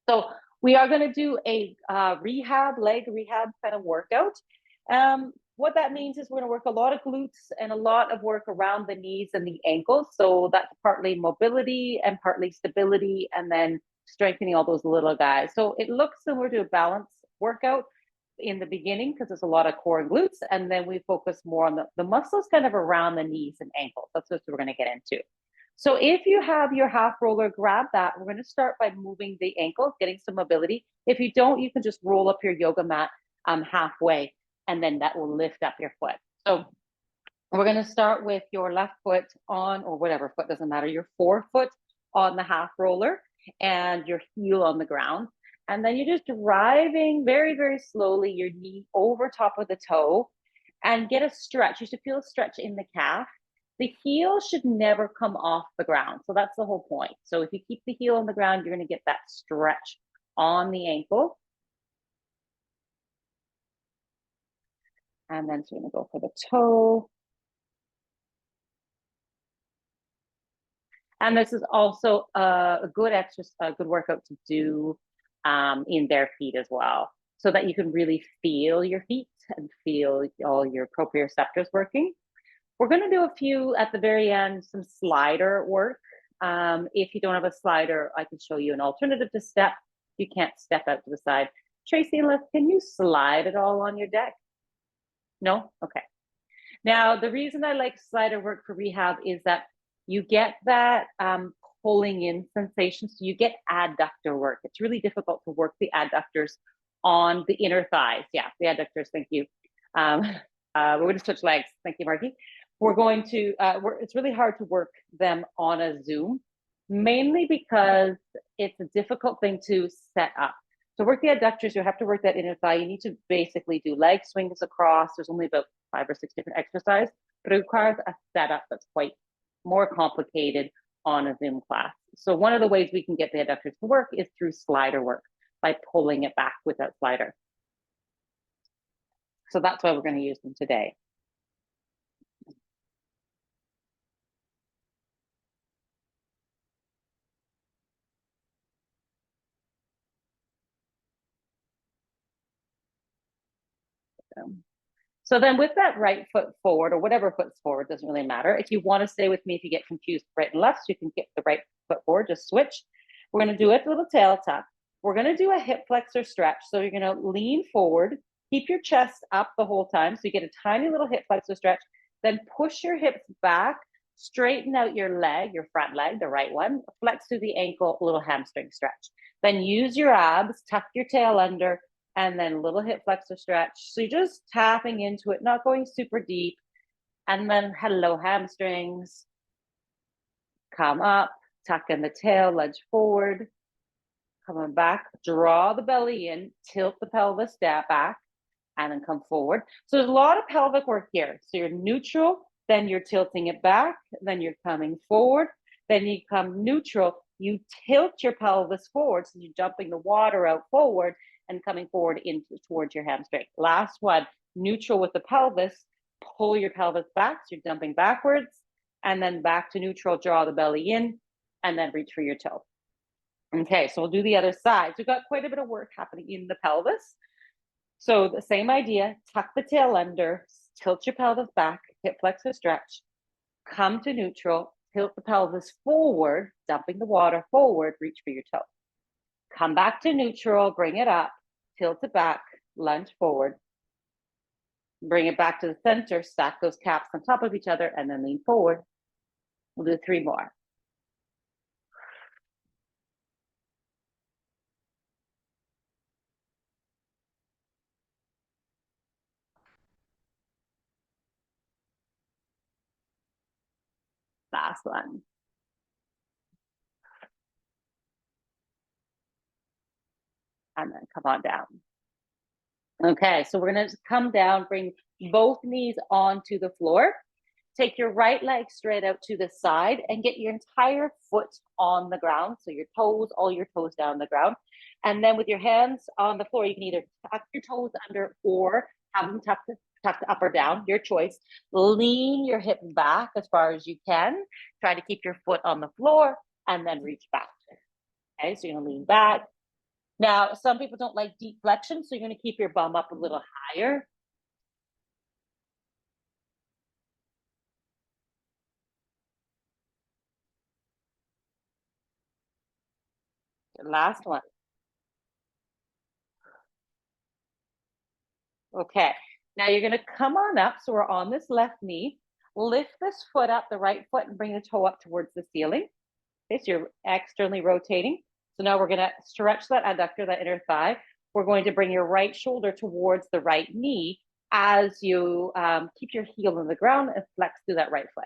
So we are going to do a leg rehab kind of workout. What that means is we're going to work a lot of glutes and a lot of work around the knees and the ankles. So that's partly mobility and partly stability, and then strengthening all those little guys. So it looks similar to a balance workout in the beginning because there's a lot of core and glutes, and then we focus more on the muscles kind of around the knees and ankles. That's what we're going to get into. So if you have your half roller, grab that. We're going to start by moving the ankles, getting some mobility. If you don't, you can just roll up your yoga mat halfway, and then that will lift up your foot. So we're going to start with your left foot on, or whatever foot, doesn't matter, your forefoot on the half roller and your heel on the ground. And then you're just driving very, very slowly your knee over top of the toe and get a stretch. You should feel a stretch in the calf. The heel should never come off the ground. So that's the whole point. So if you keep the heel on the ground, you're going to get that stretch on the ankle. And then so we're going to go for the toe. And this is also a good exercise, a good workout to do in bare feet as well, so that you can really feel your feet and feel all your proprioceptors working. We're going to do a few at the very end, some slider work. If you don't have a slider, I can show you an alternative to step. You can't step out to the side. Tracy and Liz, can you slide at all on your deck? No? Okay. Now, the reason I like slider work for rehab is that you get that pulling in sensation. So you get adductor work. It's really difficult to work the adductors on the inner thighs. Yeah, the adductors, thank you. We're going to switch legs. Thank you, Marky. We're going to, it's really hard to work them on a Zoom, mainly because it's a difficult thing to set up. To work the adductors, you have to work that inner thigh. You need to basically do leg swings across. There's only about 5 or 6 different exercises, but it requires a setup that's quite more complicated on a Zoom class. So one of the ways we can get the adductors to work is through slider work, by pulling it back with that slider. So that's why we're going to use them today. So then with that right foot forward, or whatever foot's forward, doesn't really matter. If you want to stay with me, if you get confused right and left, so you can get the right foot forward, just switch. We're going to do a little tail tuck. We're going to do a hip flexor stretch. So you're going to lean forward, keep your chest up the whole time. So you get a tiny little hip flexor stretch, then push your hips back, straighten out your leg, your front leg, the right one, flex through the ankle, a little hamstring stretch. Then use your abs, tuck your tail under, and then a little hip flexor stretch. So you're just tapping into it, not going super deep. And then hello, hamstrings. Come up, tuck in the tail, lunge forward. Coming back, draw the belly in, tilt the pelvis back, and then come forward. So there's a lot of pelvic work here. So you're neutral, then you're tilting it back, then you're coming forward, then you come neutral, you tilt your pelvis forward, so you're jumping the water out forward and coming forward towards your hamstring. Last one, neutral with the pelvis, pull your pelvis back, so you're jumping backwards, and then back to neutral, draw the belly in, and then reach for your toe. Okay, so we'll do the other side. So we've got quite a bit of work happening in the pelvis. So the same idea, tuck the tail under, tilt your pelvis back, hip flexor stretch, come to neutral, tilt the pelvis forward, dumping the water forward, reach for your toe. Come back to neutral, bring it up, tilt it back, lunge forward, bring it back to the center, stack those caps on top of each other, and then lean forward. We'll do 3 more. Last one. And then come on down. Okay, so we're going to come down, bring both knees onto the floor. Take your right leg straight out to the side and get your entire foot on the ground. So your toes, all your toes down the ground. And then with your hands on the floor, you can either tuck your toes under or have them tucked up or down, your choice. Lean your hip back as far as you can. Try to keep your foot on the floor and then reach back. Okay, so you're gonna lean back. Now, some people don't like deep flexion, so you're gonna keep your bum up a little higher. Last one. Okay, now you're gonna come on up. So we're on this left knee. Lift this foot up, the right foot, and bring the toe up towards the ceiling. Okay, so you're externally rotating. So now we're gonna stretch that adductor, that inner thigh. We're going to bring your right shoulder towards the right knee as you keep your heel on the ground and flex through that right foot.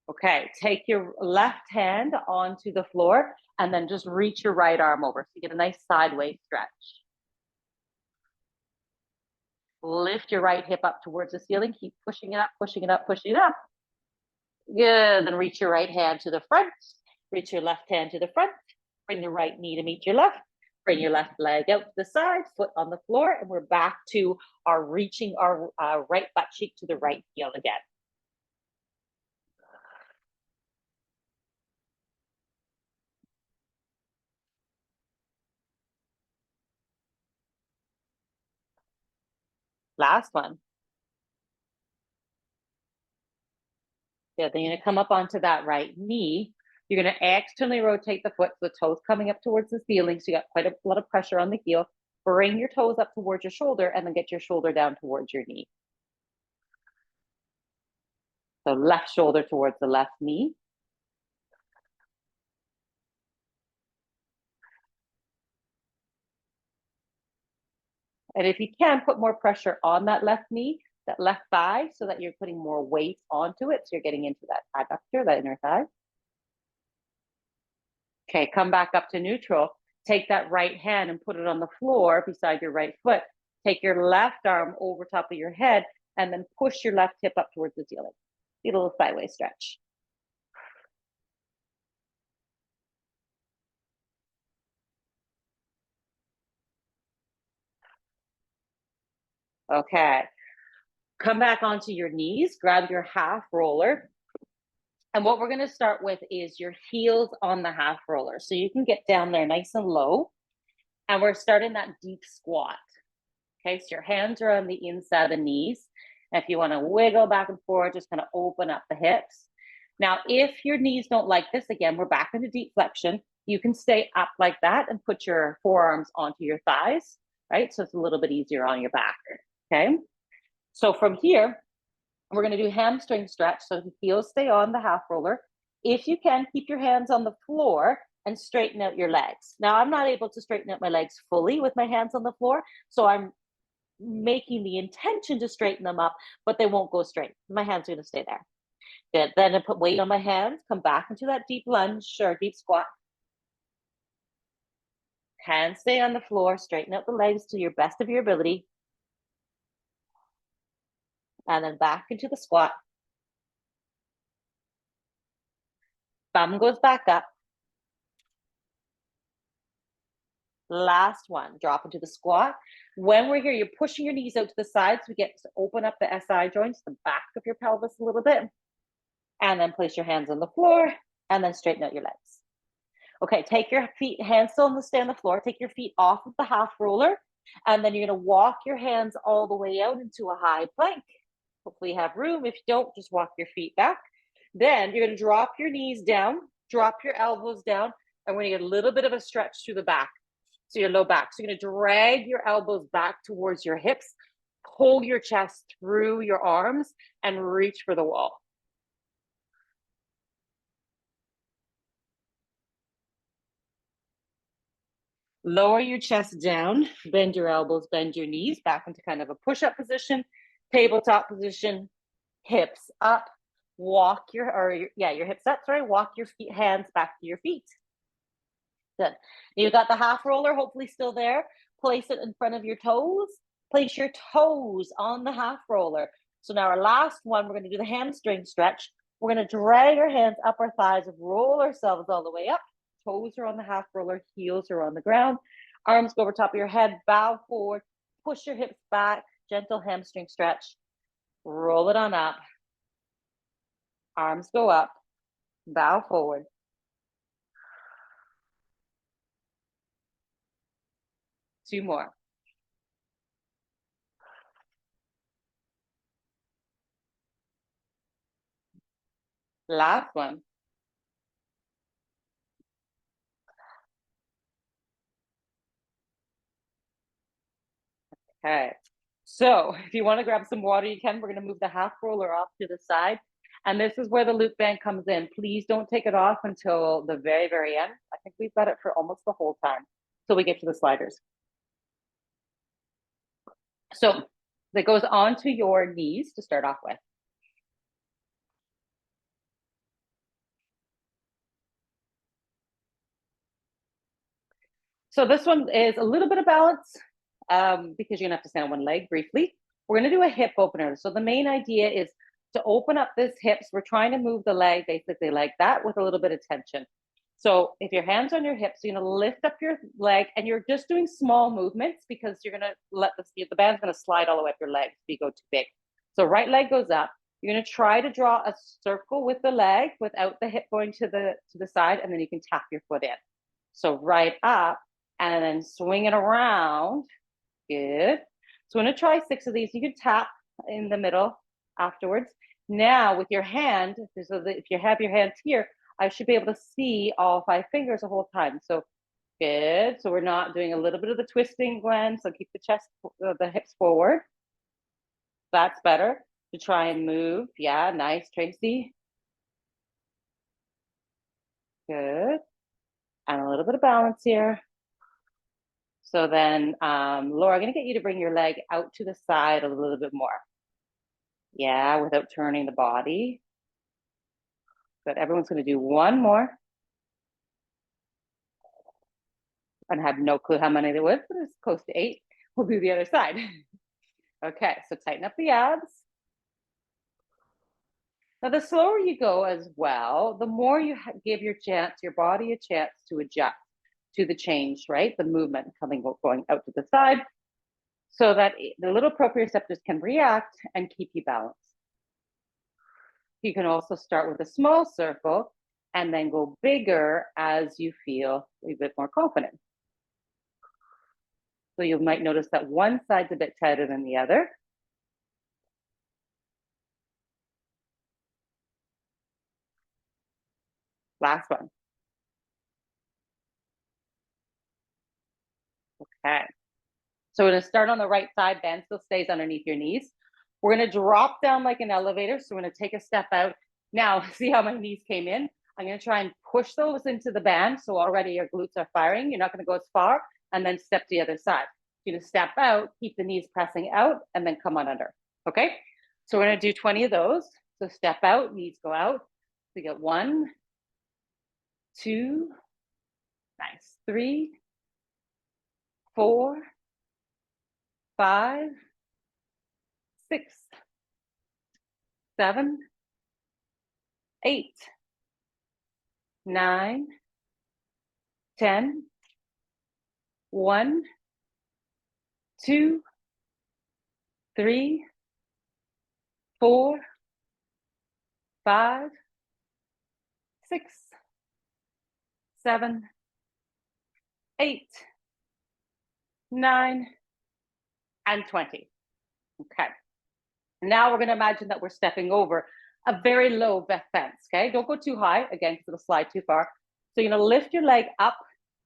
Okay, take your left hand onto the floor and then just reach your right arm over. So you get a nice sideways stretch. Lift your right hip up towards the ceiling. Keep pushing it up, pushing it up, pushing it up. Good. Then reach your right hand to the front. Reach your left hand to the front. Bring the right knee to meet your left. Bring your left leg out to the side, foot on the floor, and we're back to our reaching our right butt cheek to the right heel again. Last one. Yeah, then you're gonna come up onto that right knee. You're gonna externally rotate the foot, so the toes coming up towards the ceiling. So you got quite a lot of pressure on the heel. Bring your toes up towards your shoulder and then get your shoulder down towards your knee. So left shoulder towards the left knee. And if you can, put more pressure on that left knee, that left thigh, so that you're putting more weight onto it. So you're getting into that adductor, that inner thigh. Okay, come back up to neutral. Take that right hand and put it on the floor beside your right foot. Take your left arm over top of your head and then push your left hip up towards the ceiling. See a little sideways stretch. Okay, come back onto your knees, grab your half roller. And what we're gonna start with is your heels on the half roller. So you can get down there nice and low. And we're starting that deep squat. Okay, so your hands are on the inside of the knees. And if you want to wiggle back and forth, just kind of open up the hips. Now, if your knees don't like this, again, we're back into deep flexion. You can stay up like that and put your forearms onto your thighs, right? So it's a little bit easier on your back. Okay. So from here, we're going to do hamstring stretch. So the heels stay on the half roller. If you can, keep your hands on the floor and straighten out your legs. Now, I'm not able to straighten out my legs fully with my hands on the floor. So I'm making the intention to straighten them up, but they won't go straight. My hands are going to stay there. Good. Then I put weight on my hands, come back into that deep lunge or deep squat. Hands stay on the floor, straighten out the legs to your best of your ability. And then back into the squat. Bum goes back up. Last one, drop into the squat. When we're here, you're pushing your knees out to the sides. We get to open up the SI joints, the back of your pelvis a little bit. And then place your hands on the floor and then straighten out your legs. Okay, take your feet, hands still on the stay on the floor. Take your feet off of the half roller. And then you're gonna walk your hands all the way out into a high plank. Hopefully you have room. If you don't, just walk your feet back. Then you're gonna drop your knees down, drop your elbows down, and we're gonna get a little bit of a stretch through the back. So your low back. So you're gonna drag your elbows back towards your hips, pull your chest through your arms, and reach for the wall. Lower your chest down, bend your elbows, bend your knees back into kind of a push-up position, tabletop position, hips up, walk your hips up, sorry, walk your feet, hands back to your feet. Good. You got the half roller, hopefully still there. Place it in front of your toes. Place your toes on the half roller. So now our last one, we're gonna do the hamstring stretch. We're gonna drag our hands up our thighs, roll ourselves all the way up. Toes are on the half roller, heels are on the ground. Arms go over top of your head, bow forward, push your hips back, gentle hamstring stretch. Roll it on up. Arms go up. Bow forward. Two more. Last one. Okay. So if you want to grab some water, you can. We're going to move the half roller off to the side. And this is where the loop band comes in. Please don't take it off until the very, very end. I think we've got it for almost the whole time till we get to the sliders. So that goes onto your knees to start off with. So this one is a little bit of balance because you're gonna have to stand on one leg briefly. We're gonna do a hip opener. So the main idea is to open up this hips. We're trying to move the leg basically like that with a little bit of tension. So if your hands on your hips, you're gonna lift up your leg and you're just doing small movements because you're gonna let the band's gonna slide all the way up your legs if you go too big. So right leg goes up. You're gonna try to draw a circle with the leg without the hip going to the side, and then you can tap your foot in. So right up and then swing it around. Good. So I'm gonna try 6 of these. You can tap in the middle afterwards. Now with your hand, so that if you have your hands here, I should be able to see all 5 fingers the whole time. So good. So we're not doing a little bit of the twisting, Glenn. So keep the chest, the hips forward. That's better. To try and move. Yeah, nice, Tracy. Good. And a little bit of balance here. So then, Laura, I'm gonna get you to bring your leg out to the side a little bit more. Yeah, without turning the body. Good, everyone's gonna do one more. And have no clue how many there was, but it's close to 8. We'll do the other side. Okay, so tighten up the abs. Now, the slower you go as well, the more you give your body a chance to adjust to the change, right? The movement going out to the side, so that the little proprioceptors can react and keep you balanced. You can also start with a small circle and then go bigger as you feel a bit more confident. So you might notice that one side's a bit tighter than the other. Last one. Okay. So we're gonna start on the right side, band still stays underneath your knees. We're gonna drop down like an elevator. So we're gonna take a step out. Now, see how my knees came in? I'm gonna try and push those into the band. So already your glutes are firing. You're not gonna go as far, and then step to the other side. You're gonna step out, keep the knees pressing out, and then come on under, okay? So we're gonna do 20 of those. So step out, knees go out. So you get 1, 2, nice, 3, 4, 5, 6, 7, 8, 9, 10, 1, 2, 3, 4, 5, 6, 7, 8, 9, and 20. Okay. Now we're going to imagine that we're stepping over a very low fence. Okay. Don't go too high again because it'll slide too far. So you're going to lift your leg up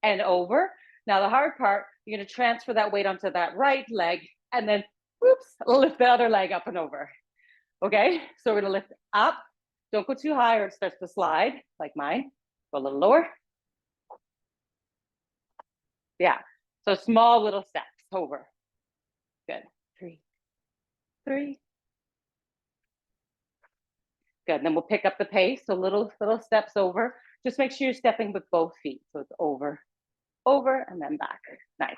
and over. Now the hard part, you're going to transfer that weight onto that right leg and then whoops, lift the other leg up and over. Okay. So we're going to lift up. Don't go too high or it starts to slide like mine. Go a little lower. Yeah. So small little steps over. Good. 3, 3. Good. And then we'll pick up the pace. So little steps over. Just make sure you're stepping with both feet. So it's over, over, and then back. Nice.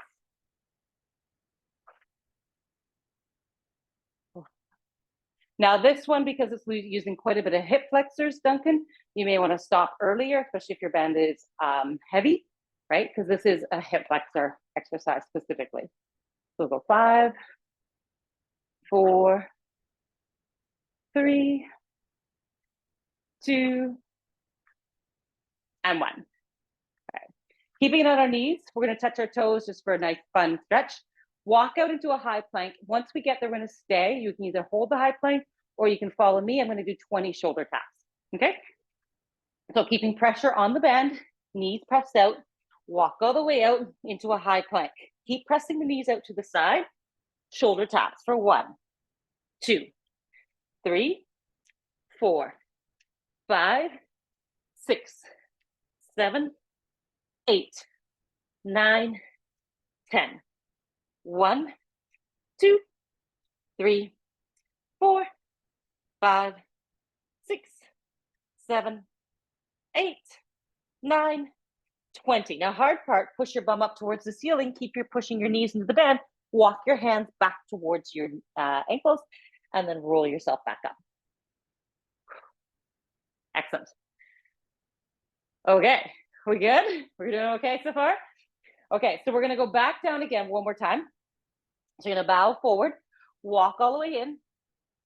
Now this one, because it's using quite a bit of hip flexors, Duncan, you may want to stop earlier, especially if your band is heavy, right? Because this is a hip flexor exercise specifically. So go 5, 4, 3, 2, and 1. Okay. Keeping it on our knees, we're going to touch our toes just for a nice fun stretch. Walk out into a high plank. Once we get there, we're going to stay. You can either hold the high plank or you can follow me. I'm going to do 20 shoulder taps. Okay. So keeping pressure on the band, knees pressed out, walk all the way out into a high plank. Keep pressing the knees out to the side. Shoulder taps for 1, 2, 3, 4, 5, 6, 7, 8, 9, 10. 1, 2, 3, 4, 5, 6, 7, 8, 9, 20. Now, hard part, push your bum up towards the ceiling. Keep your pushing your knees into the band. Walk your hands back towards your ankles and then roll yourself back up. Excellent. Okay, we good? We're doing okay so far? Okay, so we're gonna go back down again one more time. So you're gonna bow forward, walk all the way in.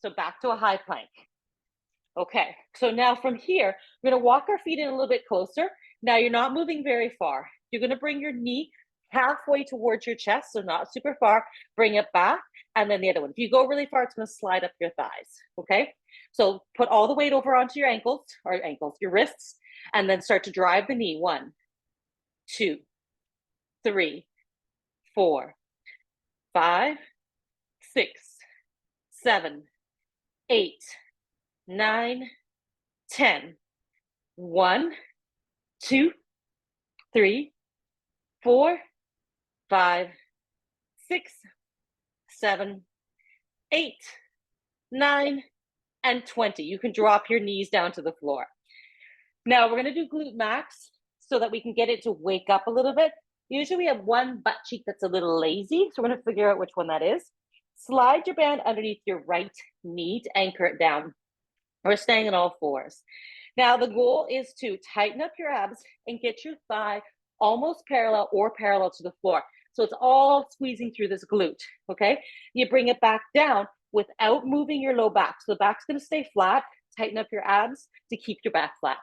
So back to a high plank. Okay, so now from here, we're gonna walk our feet in a little bit closer. Now you're not moving very far. You're gonna bring your knee halfway towards your chest, so not super far. Bring it back, and then the other one. If you go really far, it's gonna slide up your thighs, okay? So put all the weight over onto your ankles, your wrists, and then start to drive the knee. 1, 2, 3, 4, 5, 6, 7, 8, 9, 10. 1, 2, 3, 4, 5, 6, 7, 8, 9, and 20. You can drop your knees down to the floor. Now we're going to do glute max so that we can get it to wake up a little bit. Usually we have one butt cheek that's a little lazy, so we're going to figure out which one that is. Slide your band underneath your right knee to anchor it down. We're staying on all fours. Now the goal is to tighten up your abs and get your thigh almost parallel or parallel to the floor. So it's all squeezing through this glute, okay? You bring it back down without moving your low back. So the back's gonna stay flat. Tighten up your abs to keep your back flat.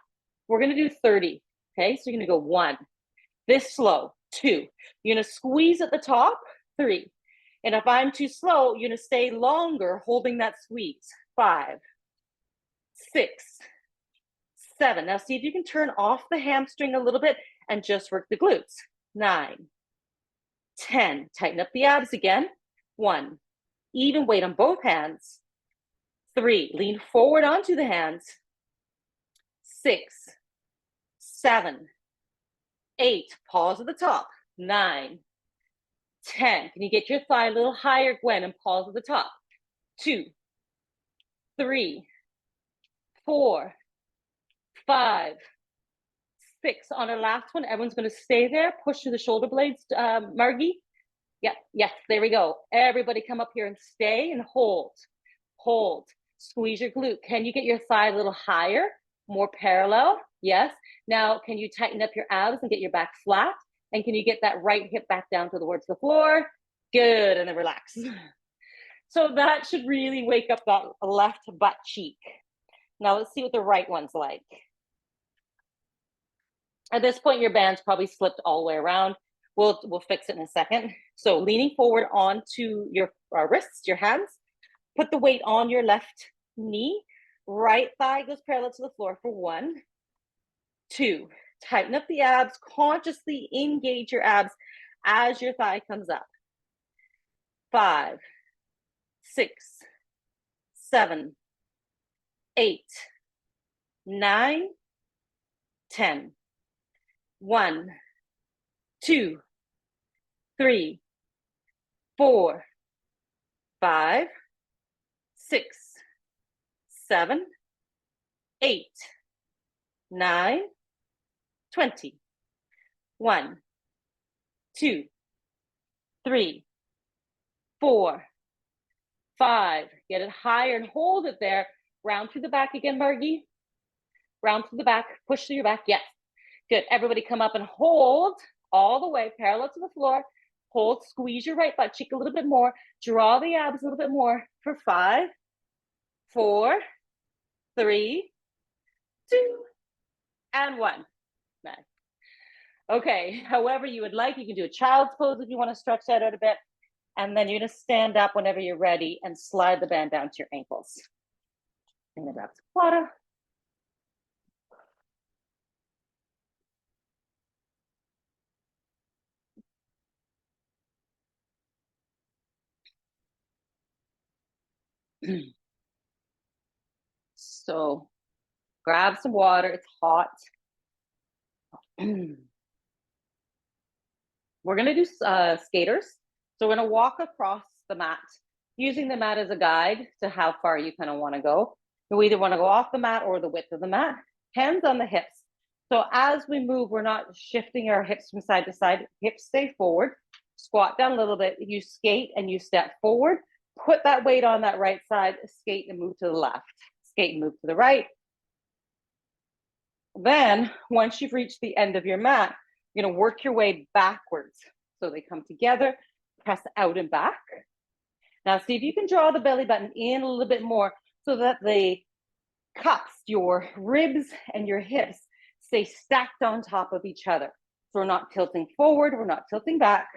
We're gonna do 30, okay? So you're gonna go 1, this slow, 2. You're gonna squeeze at the top, 3. And if I'm too slow, you're gonna stay longer holding that squeeze, 5, 6, 7. Now see if you can turn off the hamstring a little bit and just work the glutes. 9, 10. Tighten up the abs again. 1. Even weight on both hands. 3. Lean forward onto the hands. 6, 7, 8. Pause at the top. 9, 10. Can you get your thigh a little higher, Gwen, and pause at the top? 2, 3, 4, 5, 6. On our last one, everyone's going to stay there. Push through the shoulder blades, Margie. Yeah, yes, there we go. Everybody come up here and stay and hold. Hold. Squeeze your glute. Can you get your thigh a little higher, more parallel? Yes. Now, can you tighten up your abs and get your back flat? And can you get that right hip back down towards the floor? Good, and then relax. So that should really wake up that left butt cheek. Now let's see what the right one's like. At this point, your band's probably slipped all the way around. We'll fix it in a second. So leaning forward onto your wrists, your hands, put the weight on your left knee. Right thigh goes parallel to the floor for 1, 2. Tighten up the abs. Consciously engage your abs as your thigh comes up. 5, 6, 7, 8, 9, 10. 1, 2, 3, 4, 5, 6, 7, 8, 9, 20. 1, 2, 3, 4, 5. Get it higher and hold it there. Round through the back again, Margie. Round through the back. Push through your back. Yes. Good. Everybody come up and hold all the way parallel to the floor. Hold, squeeze your right butt cheek a little bit more. Draw the abs a little bit more for 5, 4, 3, 2, and 1. Nice. Okay, however you would like, you can do a child's pose if you want to stretch that out a bit. And then you're going to stand up whenever you're ready and slide the band down to your ankles. And grab some water. So grab some water. It's hot. We're going to do skaters. So we're going to walk across the mat, using the mat as a guide to how far you kind of want to go. You either want to go off the mat or the width of the mat. Hands on the hips. So as we move, we're not shifting our hips from side to side. Hips stay forward. Squat down a little bit. You skate and you step forward. Put that weight on that right side. Skate and move to the left. Skate and move to the right. Then, once you've reached the end of your mat, you're going to work your way backwards. So they come together, press out and back. Now, see if you can draw the belly button in a little bit more so that the cups, your ribs and your hips stay stacked on top of each other. So we're not tilting forward, we're not tilting back.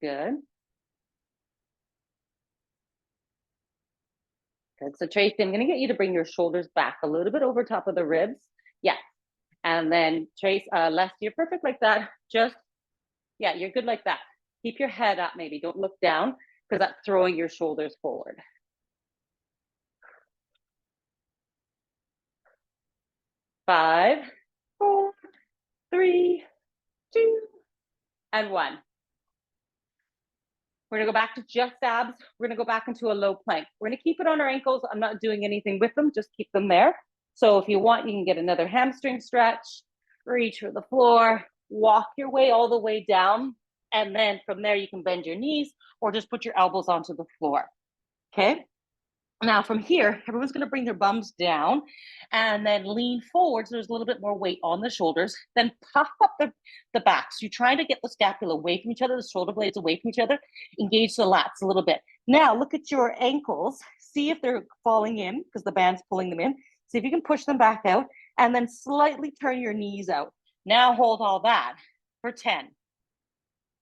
Good. Good. So Tracy, I'm going to get you to bring your shoulders back a little bit over top of the ribs. Yeah. And then Trace, Leslie, you're perfect like that. Just, yeah, you're good like that. Keep your head up maybe. Don't look down because that's throwing your shoulders forward. 5, 4, 3, 2, and 1. We're gonna go back to just abs. We're gonna go back into a low plank. We're gonna keep it on our ankles. I'm not doing anything with them, just keep them there. So if you want, you can get another hamstring stretch, reach for the floor, walk your way all the way down. And then from there, you can bend your knees or just put your elbows onto the floor, okay? Now from here, everyone's gonna bring their bums down and then lean forward so there's a little bit more weight on the shoulders, then puff up the back. So you're trying to get the scapula away from each other, the shoulder blades away from each other, engage the lats a little bit. Now look at your ankles, see if they're falling in because the band's pulling them in. See if you can push them back out and then slightly turn your knees out. Now hold all that for 10,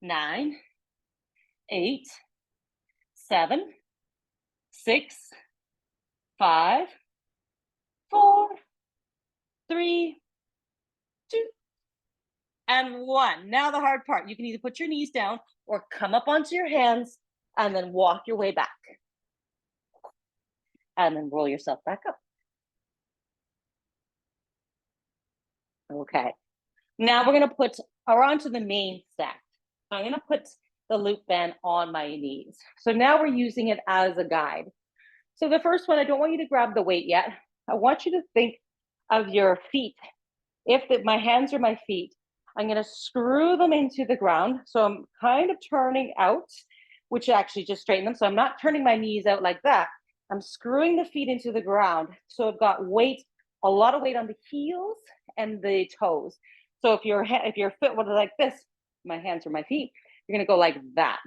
9, 8, 7, 6, 5, 4, 3, 2, and 1. Now the hard part. You can either put your knees down or come up onto your hands and then walk your way back. And then roll yourself back up. Okay. Now we're going to put our onto the main stack. So I'm going to put the loop band on my knees. So now we're using it as a guide. So the first one, I don't want you to grab the weight yet. I want you to think of your feet. If my hands are my feet, I'm going to screw them into the ground. So I'm kind of turning out, which actually just straighten them. So I'm not turning my knees out like that. I'm screwing the feet into the ground. So I've got weight, a lot of weight on the heels and the toes. So if your foot was like this, my hands are my feet, you're going to go like that.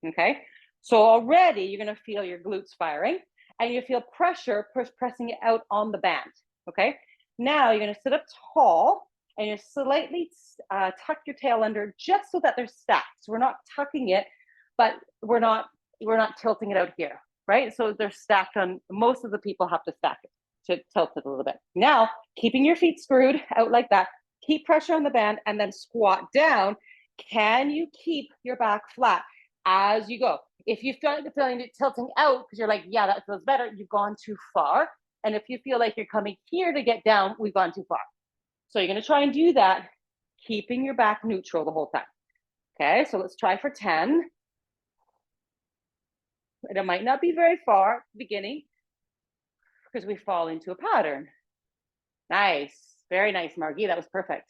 Okay. So already you're going to feel your glutes firing and you feel pressure pressing it out on the band. Okay. Now you're going to sit up tall and you slightly tuck your tail under just so that they're stacked. So we're not tucking it, but we're not tilting it out here, right? So they're stacked on, most of the people have to stack it to tilt it a little bit. Now, keeping your feet screwed out like that, keep pressure on the band and then squat down. Can you keep your back flat as you go? If you feel feeling it tilting out because you're like, yeah, that feels better, you've gone too far. And if you feel like you're coming here to get down, we've gone too far. So you're going to try and do that, keeping your back neutral the whole time. Okay, so let's try for 10. And it might not be very far at the beginning because we fall into a pattern. Nice. Very nice, Margie. That was perfect.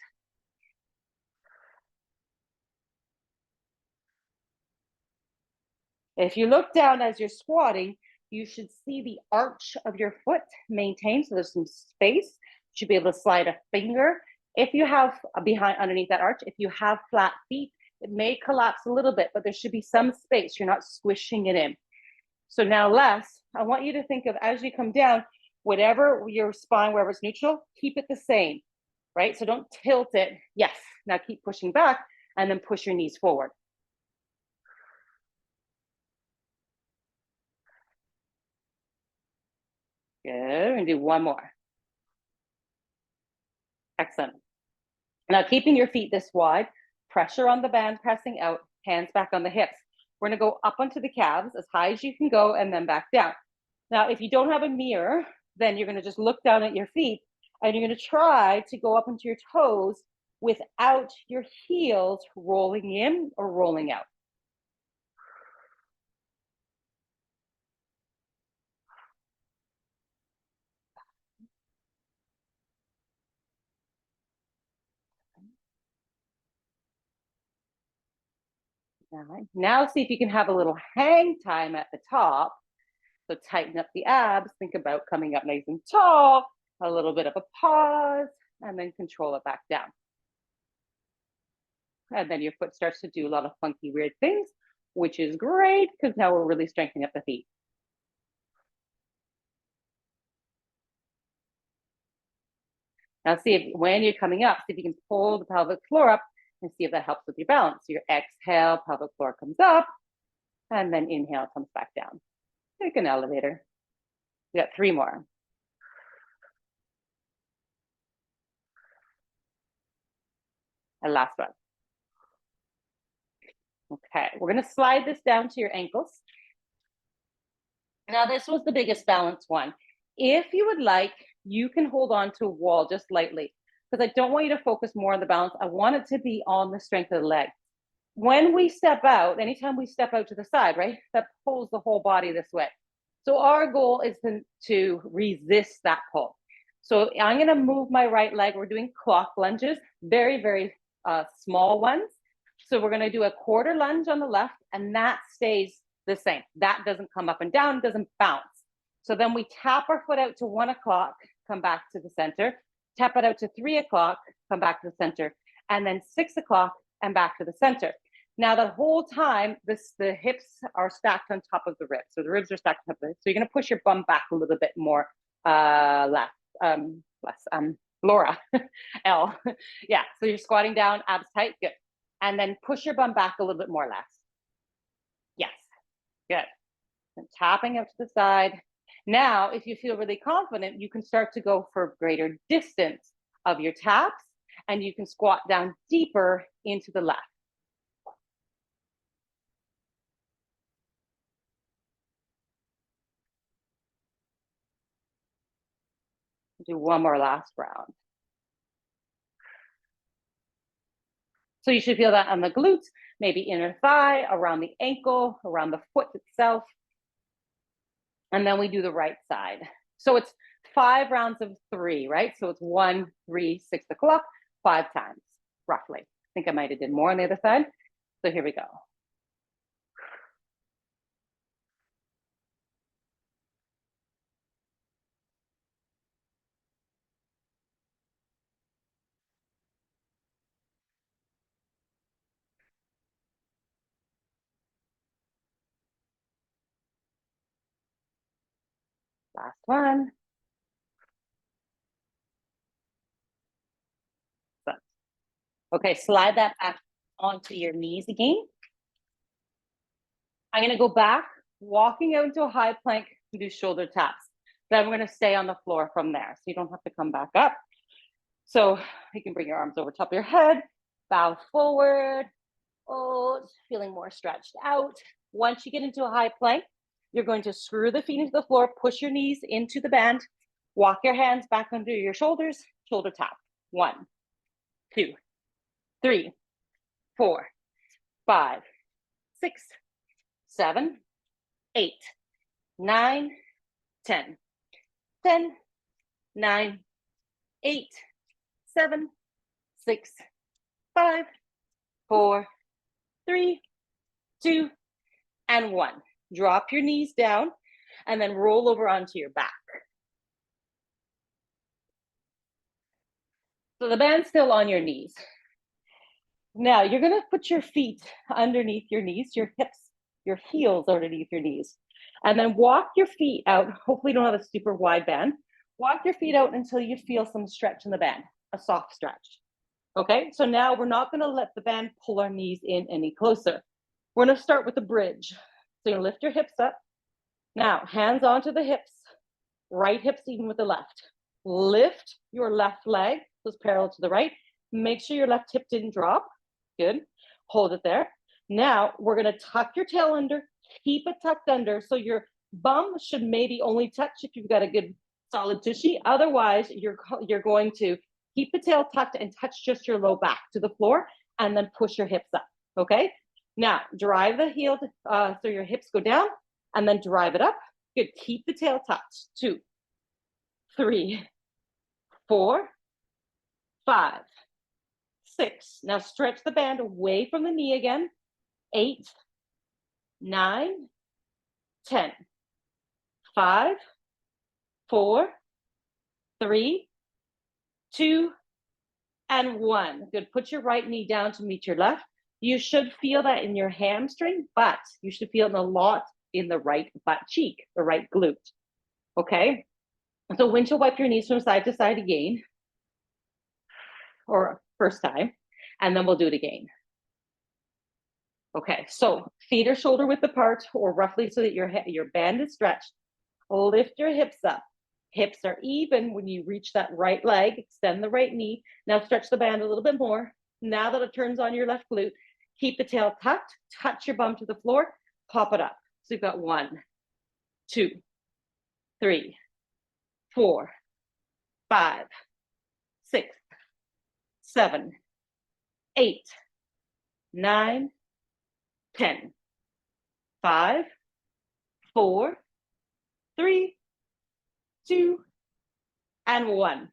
If you look down as you're squatting, you should see the arch of your foot maintained. So there's some space. You should be able to slide a finger. If you have behind underneath that arch, if you have flat feet, it may collapse a little bit, but there should be some space. You're not squishing it in. So now, Les, I want you to think of as you come down, whatever your spine, wherever it's neutral, keep it the same, right? So don't tilt it. Yes. Now keep pushing back and then push your knees forward. Good. We're going to do one more. Excellent. Now, keeping your feet this wide, pressure on the band, pressing out, hands back on the hips. We're going to go up onto the calves as high as you can go and then back down. Now, if you don't have a mirror, then you're going to just look down at your feet and you're going to try to go up into your toes without your heels rolling in or rolling out. Now see if you can have a little hang time at the top. So tighten up the abs, think about coming up nice and tall, a little bit of a pause, and then control it back down. And then your foot starts to do a lot of funky, weird things, which is great because now we're really strengthening up the feet. Now see if when you're coming up, see if you can pull the pelvic floor up and see if that helps with your balance. So your exhale, pelvic floor comes up, and then inhale comes back down. Take an elevator. We got 3 more. And last one. Okay, we're going to slide this down to your ankles. Now, this was the biggest balance one. If you would like, you can hold on to a wall just lightly because I don't want you to focus more on the balance. I want it to be on the strength of the leg. When we step out, anytime we step out to the side, right, that pulls the whole body this way. So our goal is to resist that pull. So I'm going to move my right leg. We're doing clock lunges, very, very small ones. So we're going to do a quarter lunge on the left, and that stays the same. That doesn't come up and down, doesn't bounce. So then we tap our foot out to 1 o'clock, come back to the center, tap it out to 3 o'clock, come back to the center, and then 6 o'clock and back to the center. Now, the whole time, the hips are stacked on top of the ribs. So the ribs are stacked on top of it. So you're going to push your bum back a little bit more, Laura, L. Yeah, so you're squatting down, abs tight, good. And then push your bum back a little bit more, less. Yes, good. And tapping up to the side. Now, if you feel really confident, you can start to go for greater distance of your taps, and you can squat down deeper into the left. Do one more last round. So you should feel that on the glutes, maybe inner thigh, around the ankle, around the foot itself. And then we do the right side. So it's 5 rounds of 3, right? So it's 1, 3, 6 o'clock, 5 times, roughly. I think I might have did more on the other side. So here we go. Last one. Okay, slide that back onto your knees again. I'm going to go back, walking out into a high plank and do shoulder taps. Then we're going to stay on the floor from there. So you don't have to come back up. So you can bring your arms over top of your head, bow forward. Oh, feeling more stretched out. Once you get into a high plank, you're going to screw the feet into the floor, push your knees into the band, walk your hands back under your shoulders, shoulder tap. 1, 2, 3, 4, 5, 6, 7, 8, 9, 10, 10, 9, 8, 7, 6, 5, 4, 3, 2, and 1. Drop your knees down. and then roll over onto your back. So the band's still on your knees. Now you're gonna put your feet underneath your knees, your hips, your heels underneath your knees, and then walk your feet out. Hopefully you don't have a super wide band. Walk your feet out until you feel some stretch in the band, a soft stretch. Okay, so now we're not gonna let the band pull our knees in any closer. We're gonna start with the bridge. So you're gonna lift your hips up. Now, hands onto the hips, right hips even with the left. Lift your left leg, so it's parallel to the right. Make sure your left hip didn't drop. Good, hold it there. Now, we're gonna tuck your tail under, keep it tucked under, so your bum should maybe only touch if you've got a good solid tushy. Otherwise, you're going to keep the tail tucked and touch just your low back to the floor, and then push your hips up, okay? Now, drive the heel so your hips go down, and then drive it up. Good, keep the tail tucked. 2, 3, 4, 5, 6. Now stretch the band away from the knee again. 8, 9, 10. 5, 4, 3, 2, and 1. Good, put your right knee down to meet your left. You should feel that in your hamstring, but you should feel it a lot in the right butt cheek, the right glute, okay? So windshield wipe your knees from side to side again, or first time, and then we'll do it again. Okay, so feet are shoulder width apart, or roughly so that your band is stretched. Lift your hips up. Hips are even when you reach that right leg, extend the right knee. Now stretch the band a little bit more. Now that it turns on your left glute, keep the tail tucked, touch your bum to the floor, pop it up. So you've got 1, 2, 3, 4, 5, 6, 7, 8, 9, 10. 5, 4, 3, 2, and 1.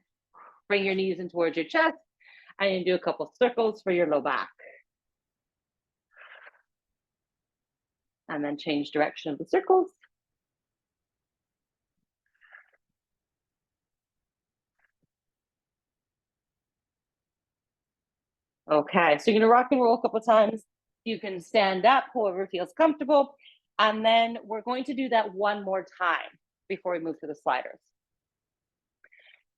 Bring your knees in towards your chest, and you do a couple circles for your low back. And then change direction of the circles. Okay, so you're gonna rock and roll a couple of times. You can stand up, whoever feels comfortable. And then we're going to do that one more time before we move to the sliders.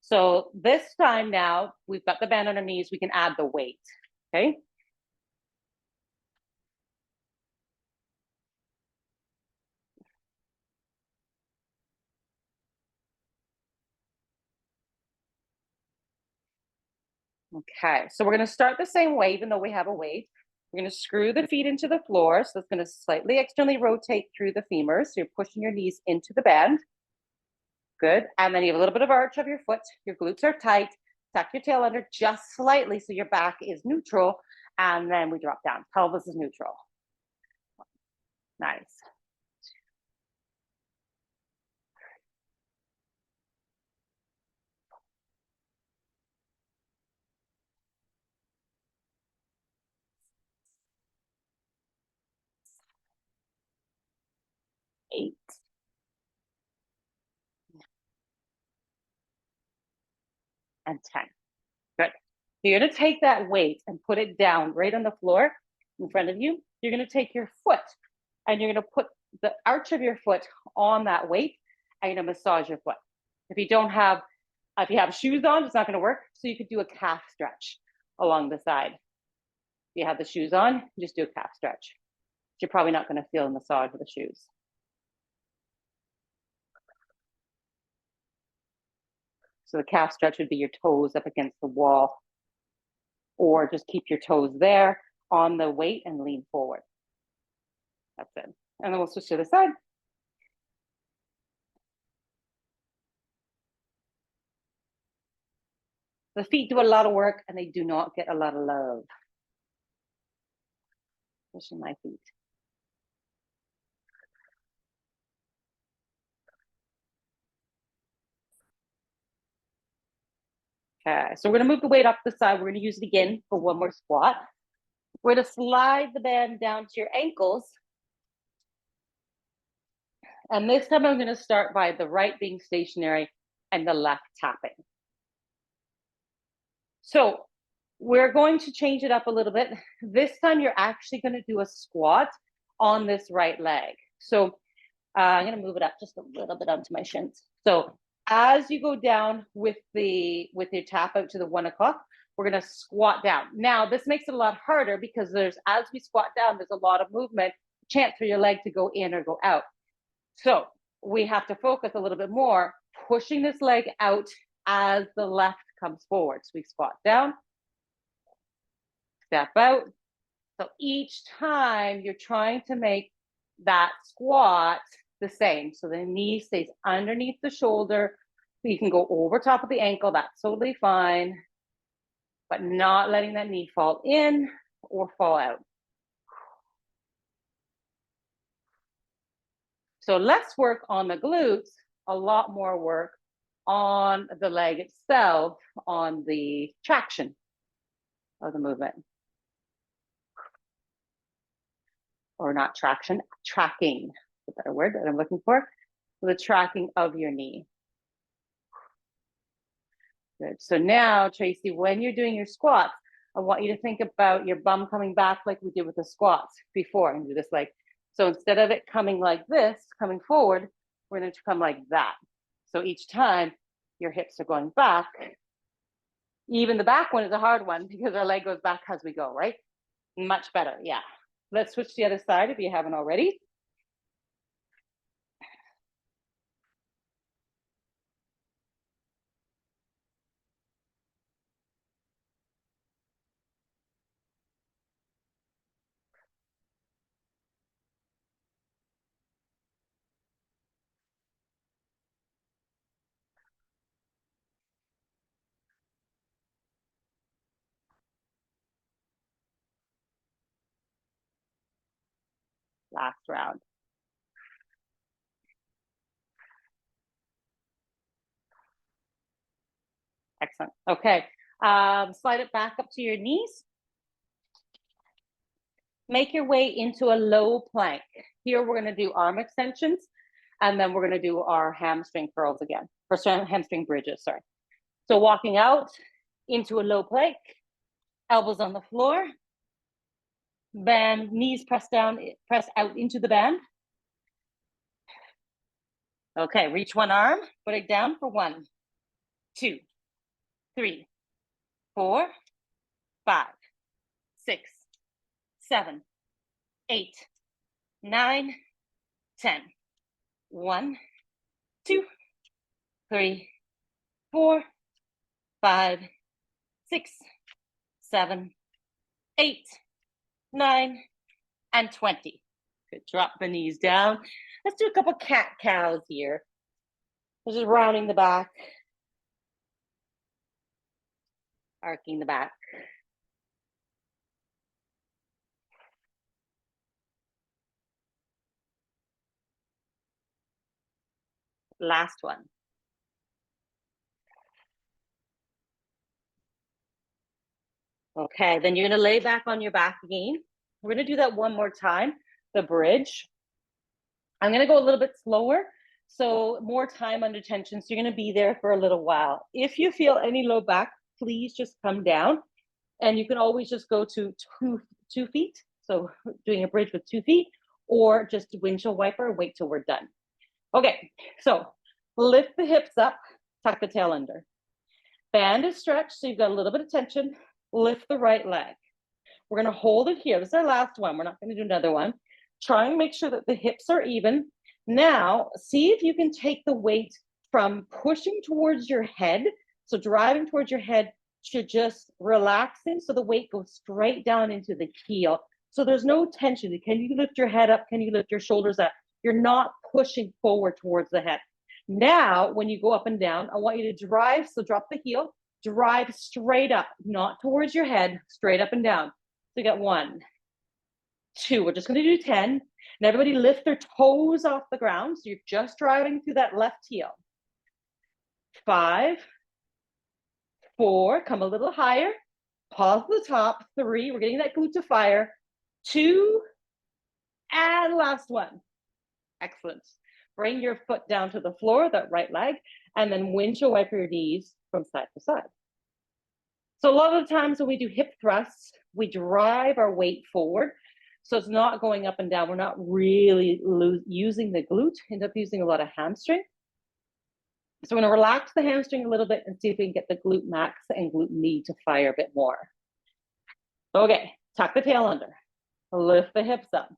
So this time now, we've got the band on our knees, we can add the weight, okay? Okay, so we're gonna start the same way, even though we have a weight. We're gonna screw the feet into the floor, so it's gonna slightly externally rotate through the femurs. So you're pushing your knees into the band. Good, and then you have a little bit of arch of your foot. Your glutes are tight. Tuck your tail under just slightly so your back is neutral, and then we drop down. Pelvis is neutral. Nice. Eight. And 10. Good. So you're gonna take that weight and put it down right on the floor in front of you. You're gonna take your foot and you're gonna put the arch of your foot on that weight and you're gonna massage your foot. If you have shoes on, it's not gonna work. So you could do a calf stretch along the side. If you have the shoes on, just do a calf stretch. You're probably not gonna feel a massage with the shoes. So the calf stretch would be your toes up against the wall, or just keep your toes there on the weight and lean forward. That's it. And then we'll switch to the side. The feet do a lot of work and they do not get a lot of love. Especially my feet. Okay, so we're gonna move the weight up the side. We're gonna use it again for one more squat. We're gonna slide the band down to your ankles. And this time I'm going to start by the right being stationary and the left tapping. So we're going to change it up a little bit. This time you're actually going to do a squat on this right leg. So I'm going to move it up just a little bit onto my shins. So as you go down with your tap out to the 1 o'clock, we're going to squat down. Now, this makes it a lot harder because as we squat down, there's a lot of movement, chance for your leg to go in or go out. So we have to focus a little bit more, pushing this leg out as the left comes forward. So we squat down, step out. So each time you're trying to make that squat the same. So the knee stays underneath the shoulder. So you can go over top of the ankle. That's totally fine. But not letting that knee fall in or fall out. So less work on the glutes, a lot more work on the leg itself, on the traction of the movement. Or not traction, tracking, a better word that I'm looking for. The tracking of your knee. Good. So now, Tracy, when you're doing your squats, I want you to think about your bum coming back like we did with the squats before, and do this like, so instead of it coming like this, coming forward, we're going to come like that. So each time your hips are going back. Even the back one is a hard one because our leg goes back as we go, right? Much better, yeah. Let's switch to the other side if you haven't already. Last round. Excellent. Okay. Slide it back up to your knees. Make your way into a low plank. Here we're going to do arm extensions, and then we're going to do our hamstring curls again, or hamstring bridges, sorry. So walking out into a low plank, elbows on the floor, band, knees press down, press out into the band. Okay, reach one arm, put it down for 1, 2, 3, 4, 5, 6, 7, 8, 9, 10. 1, 2, 3, 4, 5, 6, 7, 8, 9, and 20. Good. Drop the knees down. Let's do a couple cat cows here. Just rounding the back, arcing the back. Last one. Okay, then you're going to lay back on your back again. We're going to do that one more time, the bridge. I'm going to go a little bit slower, so more time under tension, so you're going to be there for a little while. If you feel any low back, please just come down, and you can always just go to two feet, so doing a bridge with 2 feet, or just windshield wiper, wait till we're done. Okay, so lift the hips up, tuck the tail under. Band is stretched, so you've got a little bit of tension. Lift the right leg. We're going to hold it here. This is our last one. We're not going to do another one. Try and make sure that the hips are even. Now, see if you can take the weight from pushing towards your head, so driving towards your head, to just relaxing, so the weight goes straight down into the heel. So there's no tension. Can you lift your head up? Can you lift your shoulders up? You're not pushing forward towards the head. Now, when you go up and down, I want you to drive, so drop the heel, drive straight up, not towards your head, straight up and down. So you got 1, 2, we're just going to do 10. And everybody lift their toes off the ground. So you're just driving through that left heel. 5, 4, come a little higher. Pause at the top. 3, we're getting that glute to fire. 2, and last one. Excellent. Bring your foot down to the floor, that right leg, and then windshield wiper your knees from side to side. So a lot of the times when we do hip thrusts, we drive our weight forward. So it's not going up and down. We're not really using the glute, end up using a lot of hamstring. So we're gonna relax the hamstring a little bit and see if we can get the glute max and glute med to fire a bit more. Okay, tuck the tail under, lift the hips up.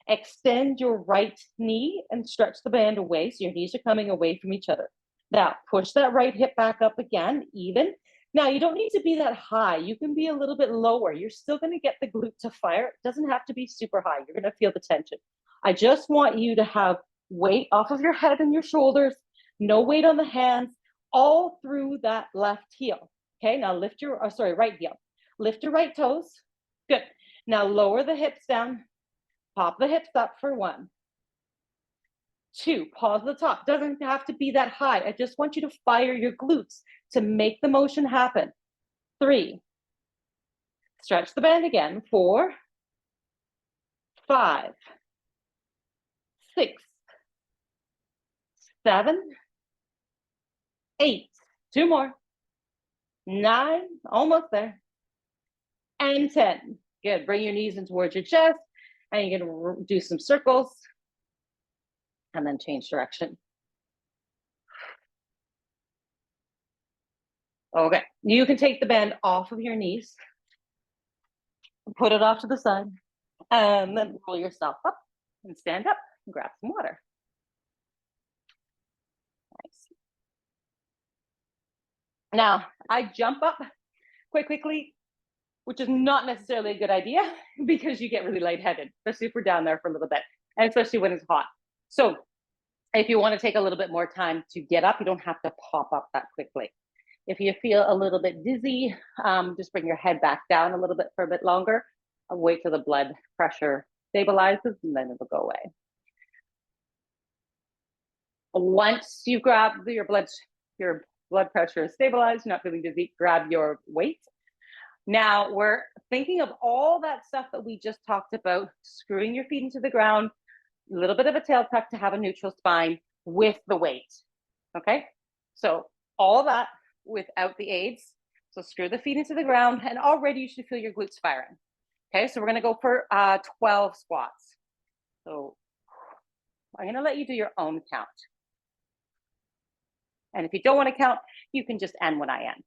Extend your right knee and stretch the band away so your knees are coming away from each other. Now, push that right hip back up again, even. Now, you don't need to be that high. You can be a little bit lower. You're still going to get the glute to fire. It doesn't have to be super high. You're going to feel the tension. I just want you to have weight off of your head and your shoulders, no weight on the hands, all through that left heel. Okay, now lift your, right heel. Lift your right toes. Good. Now lower the hips down. Pop the hips up for 1. 2, pause at the top. Doesn't have to be that high. I just want you to fire your glutes to make the motion happen. 3, stretch the band again. 4, 5, 6, 7, 8, 2 more, 9, almost there, and 10. Good, bring your knees in towards your chest, and you're gonna do some circles, and then change direction. Okay, you can take the band off of your knees, put it off to the side, and then roll yourself up and stand up and grab some water. Nice. Now, I jump up quite quickly, which is not necessarily a good idea because you get really lightheaded, especially if we're down there for a little bit, and especially when it's hot. So if you want to take a little bit more time to get up, you don't have to pop up that quickly. If you feel a little bit dizzy, just bring your head back down a little bit for a bit longer. I'll wait till the blood pressure stabilizes and then it'll go away. Once you grab your blood pressure is stabilized, you're not feeling dizzy, grab your weight. Now we're thinking of all that stuff that we just talked about, screwing your feet into the ground, a little bit of a tail tuck to have a neutral spine with the weight. Okay, so all that without the aids. So screw the feet into the ground, and already you should feel your glutes firing. Okay, so we're gonna go for 12 squats. So I'm gonna let you do your own count. And if you don't want to count, you can just end when I end.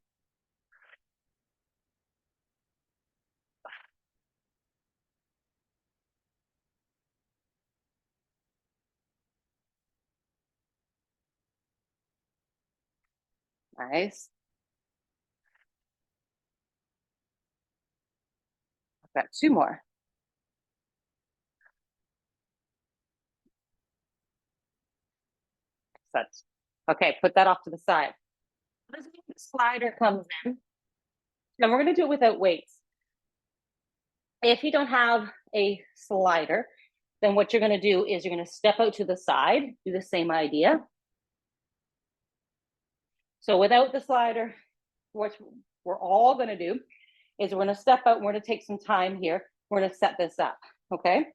Nice. I've got 2 more. Okay, put that off to the side. The slider comes in, and we're going to do it without weights. If you don't have a slider, then what you're going to do is you're going to step out to the side, do the same idea. So without the slider, what we're all going to do is we're going to step out, and we're going to take some time here. We're going to set this up, okay?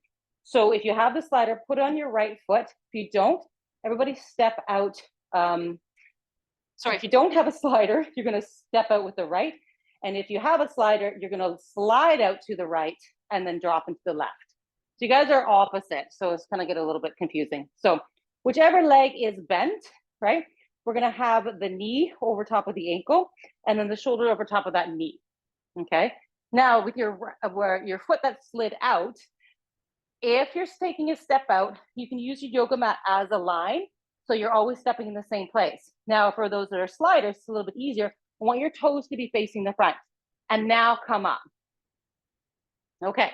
So if you have the slider, put it on your right foot. If you don't, everybody step out. If you don't have a slider, you're going to step out with the right. And if you have a slider, you're going to slide out to the right and then drop into the left. So you guys are opposite. So it's going to get a little bit confusing. So whichever leg is bent, right? We're going to have the knee over top of the ankle and then the shoulder over top of that knee. Okay. Now with your foot that's slid out, if you're taking a step out, you can use your yoga mat as a line. So you're always stepping in the same place. Now, for those that are sliders, it's a little bit easier. I want your toes to be facing the front. And now come up. Okay,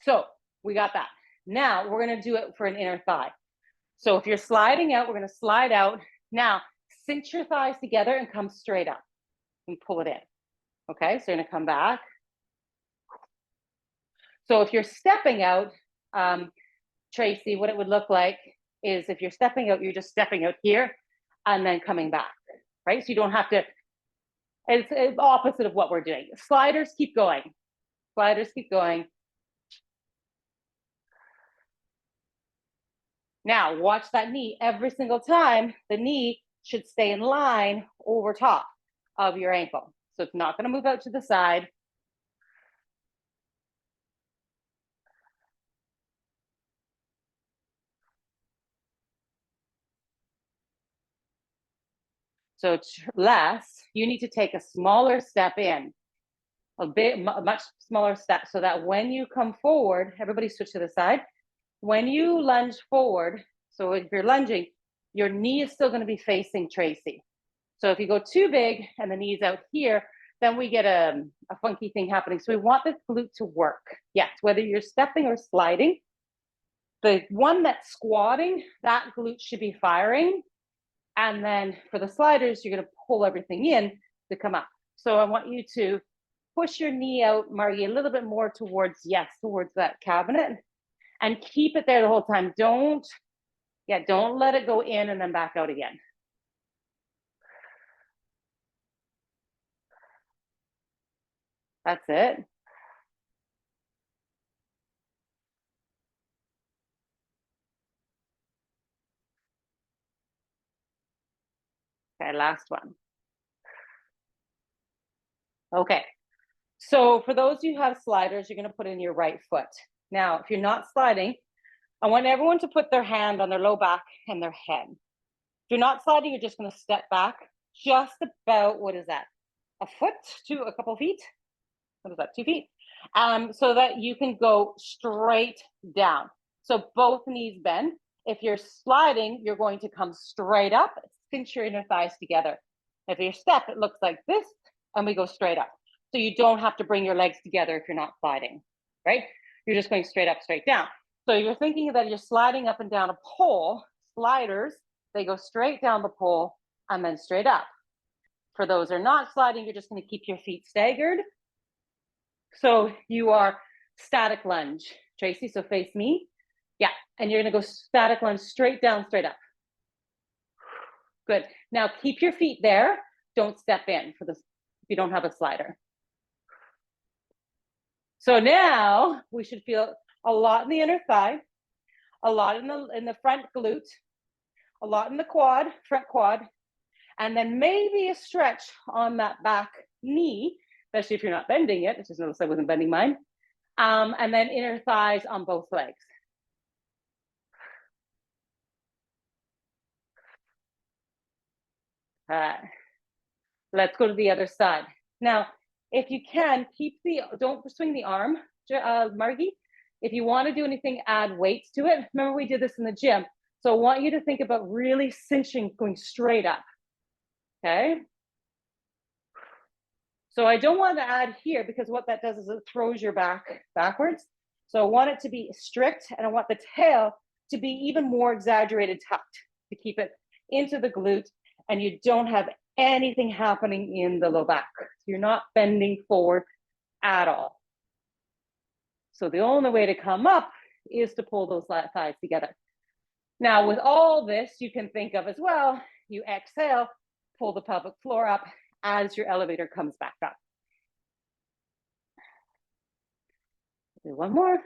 so we got that. Now we're gonna do it for an inner thigh. So if you're sliding out, we're gonna slide out. Now, cinch your thighs together and come straight up and pull it in. Okay, so you're gonna come back. So if you're stepping out, Tracy, what it would look like is if you're stepping out, you're just stepping out here and then coming back, right? So you don't have to, it's opposite of what we're doing. Sliders keep going. Sliders keep going. Now watch that knee. Every single time, the knee should stay in line over top of your ankle. So it's not going to move out to the side. So less, you need to take a smaller step in, a much smaller step, so that when you come forward, everybody switch to the side. When you lunge forward, so if you're lunging, your knee is still going to be facing Tracy. So if you go too big and the knee's out here, then we get a funky thing happening. So we want the glute to work. Yes, whether you're stepping or sliding, the one that's squatting, that glute should be firing. And then for the sliders, you're going to pull everything in to come up. So I want you to push your knee out, Margie, a little bit more towards, yes, towards that cabinet, and keep it there the whole time. Don't let it go in and then back out again. That's it. Okay, last one. Okay, so for those who have sliders, you're going to put in your right foot. Now, if you're not sliding, I want everyone to put their hand on their low back and their head. If you're not sliding, you're just going to step back just about, what is that? A foot to a couple feet? What is that, 2 feet? So that you can go straight down. So both knees bend. If you're sliding, you're going to come straight up, cinch your inner thighs together. If you step, it looks like this, and we go straight up. So you don't have to bring your legs together if you're not sliding, right? You're just going straight up, straight down. So you're thinking that you're sliding up and down a pole. Sliders, they go straight down the pole and then straight up. For those who are not sliding, you're just going to keep your feet staggered. So you are static lunge, Tracy, so face me. Yeah, and you're going to go static lunge straight down, straight up. Good. Now keep your feet there. Don't step in for this if you don't have a slider. So now we should feel a lot in the inner thigh, a lot in the front glute, a lot in the quad, front quad, and then maybe a stretch on that back knee, especially if you're not bending it. Just notice I wasn't bending mine. And then inner thighs on both legs. Let's go to the other side. Now, if you can, don't swing the arm, Margie. If you want to do anything, add weights to it. Remember, we did this in the gym. So I want you to think about really cinching, going straight up. Okay. So I don't want to add here because what that does is it throws your back backwards. So I want it to be strict, and I want the tail to be even more exaggerated tucked to keep it into the glute, and you don't have anything happening in the low back. So you're not bending forward at all. So the only way to come up is to pull those thighs together. Now, with all this, you can think of as well, you exhale, pull the pelvic floor up as your elevator comes back up. Do one more.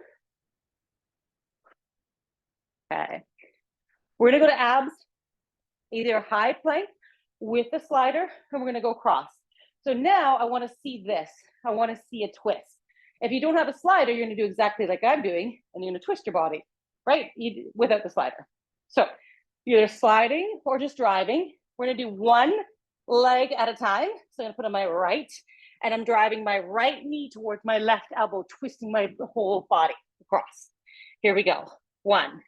Okay. We're gonna go to abs, either high plank with the slider, and we're gonna go cross. So now I wanna see this. I wanna see a twist. If you don't have a slider, you're gonna do exactly like I'm doing, and you're gonna twist your body, right? Without the slider. So you're either sliding or just driving. We're gonna do one leg at a time. So I'm gonna put on my right, and I'm driving my right knee towards my left elbow, twisting my whole body across. Here we go. 1,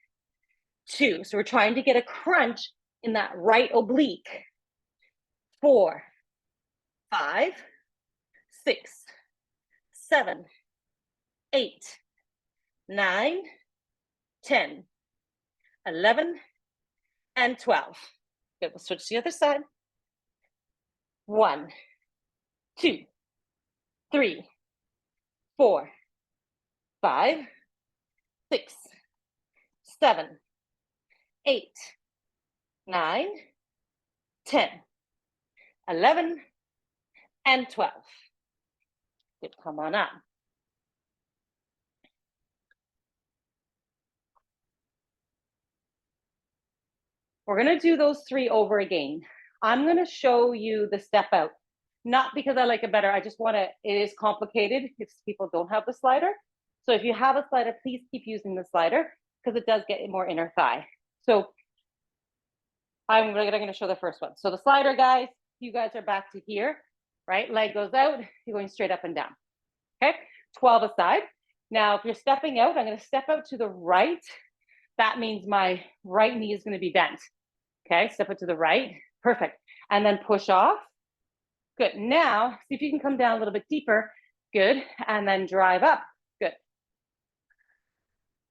2. So we're trying to get a crunch in that right oblique. 4, 5, 6, 7, 8, 9, 10, 11, and 12. Good, we'll switch to the other side. 1, 2, 3, 4, 5, 6, 7, 8, 9, 10, 11, and 12. Good, come on up. We're gonna do those 3 over again. I'm gonna show you the step out, not because I like it better. I just wanna, it is complicated if people don't have the slider. So if you have a slider, please keep using the slider because it does get more inner thigh. So I'm gonna show the first one. So the slider, guys, you guys are back to here, right? Leg goes out, you're going straight up and down. Okay, 12 aside. Now, if you're stepping out, I'm gonna step out to the right. That means my right knee is gonna be bent. Okay, step it to the right, perfect. And then push off, good. Now, see if you can come down a little bit deeper, good. And then drive up, good.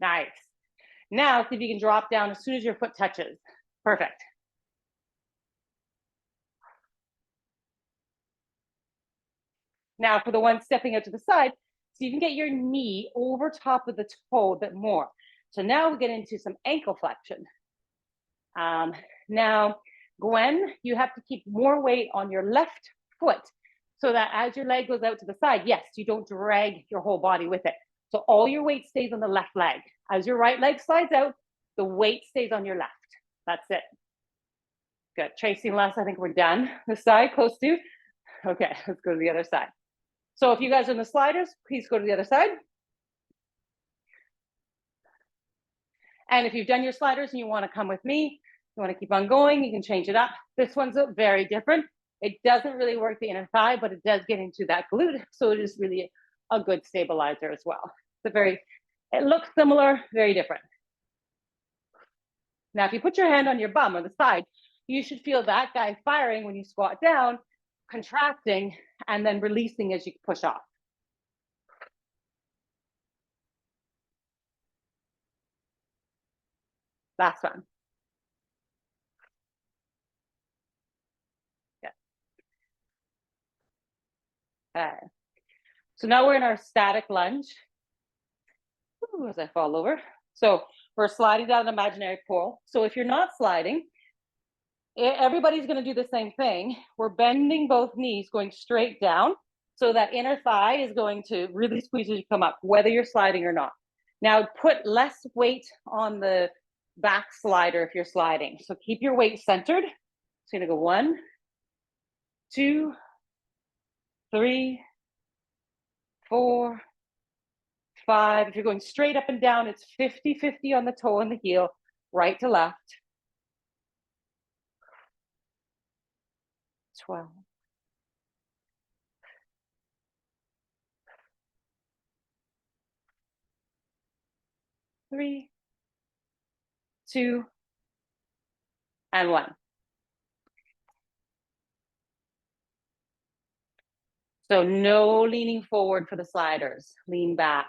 Nice. Now, see if you can drop down as soon as your foot touches, perfect. Now, for the one stepping out to the side, so you can get your knee over top of the toe a bit more. So now we get into some ankle flexion. Now, Gwen, you have to keep more weight on your left foot so that as your leg goes out to the side, yes, you don't drag your whole body with it. So all your weight stays on the left leg. As your right leg slides out, the weight stays on your left. That's it. Good. Tracy and Les, I think we're done. This side, close to. Okay, let's go to the other side. So if you guys are in the sliders, please go to the other side. And if you've done your sliders and you want to come with me, you want to keep on going, you can change it up. This one's very different. It doesn't really work the inner thigh, but it does get into that glute. So it is really a good stabilizer as well. It's a very, it looks similar, very different. Now, if you put your hand on your bum or the side, you should feel that guy firing when you squat down, contracting, and then releasing as you push off. Last one. Yeah. So now we're in our static lunge. Ooh, as I fall over. So we're sliding down an imaginary pole. So if you're not sliding, everybody's going to do the same thing. We're bending both knees, going straight down. So that inner thigh is going to really squeeze as you come up, whether you're sliding or not. Now put less weight on the back slider if you're sliding. So keep your weight centered. So you're going to go 1, 2, 3, 4, 5. If you're going straight up and down, it's 50-50 on the toe and the heel, right to left. 12. 3, 2, and 1. So no leaning forward for the sliders. Lean back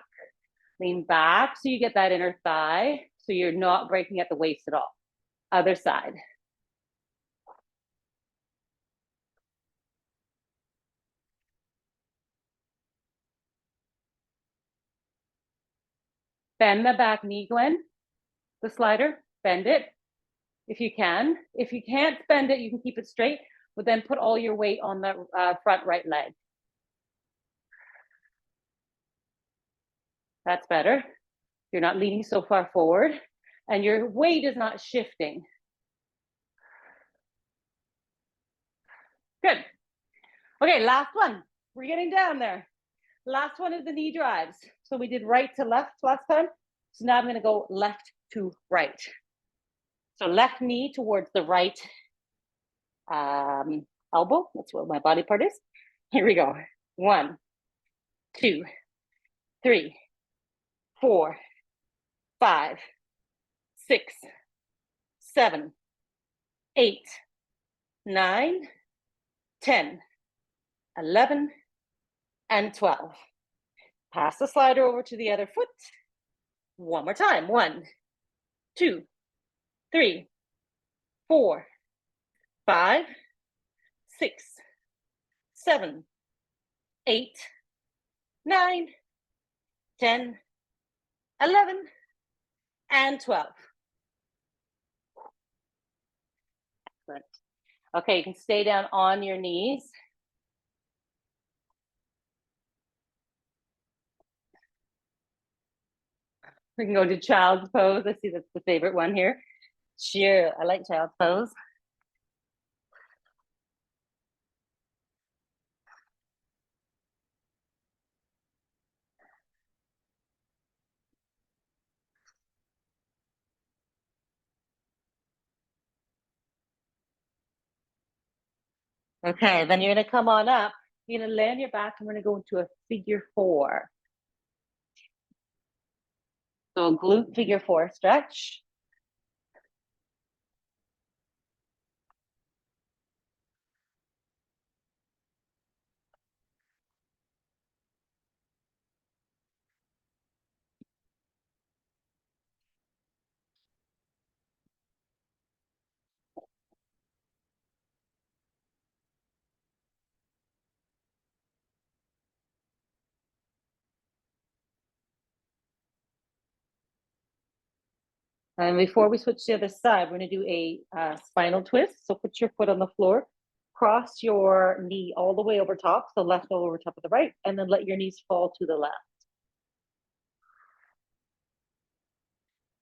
so you get that inner thigh, so you're not breaking at the waist at all. Other side. Bend the back knee, Gwen, the slider, bend it if you can. If you can't bend it, you can keep it straight, but then put all your weight on the front right leg. That's better. You're not leaning so far forward and your weight is not shifting. Good. Okay, last one. We're getting down there. Last one is the knee drives. So we did right to left last time. So now I'm going to go left to right. So left knee towards the right elbow. That's what my body part is. Here we go. 1, 2, 3, 4, 5, 6, 7, 8, 9, 10, 11, and 12. Pass the slider over to the other foot. One more time. 1, 2, 3, 4, 5, 6, 7, 8, 9, 10, 11, and 12. Excellent. Okay, you can stay down on your knees. We can go to child's pose. I see that's the favorite one here. Sure, I like child's pose. Okay, then you're gonna come on up. You're gonna lay on your back and we're gonna go into a figure four. So glute figure four stretch. And before we switch to the other side, we're gonna do a spinal twist. So put your foot on the floor, cross your knee all the way over top, so left over top of the right, and then let your knees fall to the left.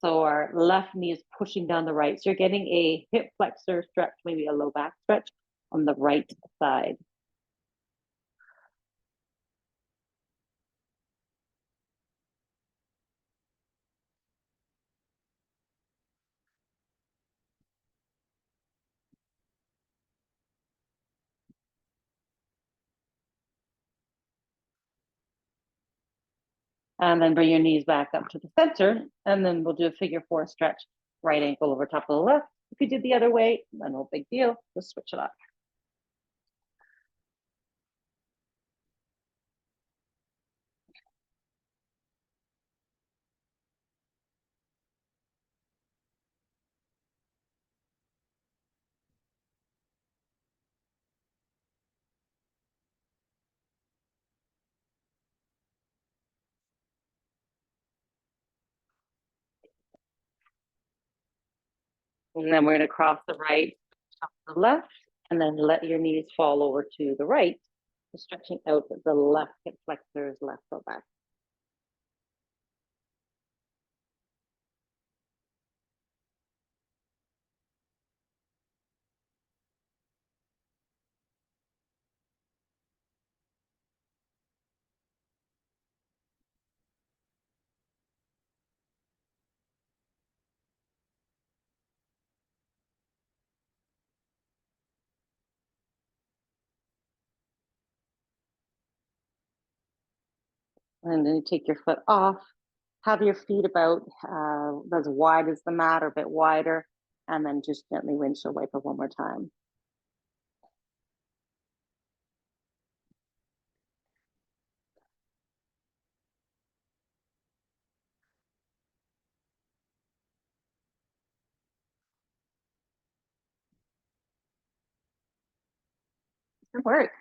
So our left knee is pushing down the right. So you're getting a hip flexor stretch, maybe a low back stretch on the right side. And then bring your knees back up to the center. And then we'll do a figure four stretch, right ankle over top of the left. If you did the other way, then no big deal. Just switch it up. And then we're going to cross the right, top to the left, and then let your knees fall over to the right, stretching out the left hip flexors, left low back. And then you take your foot off, have your feet about as wide as the mat or a bit wider, and then just gently windshield wiper one more time. Good work.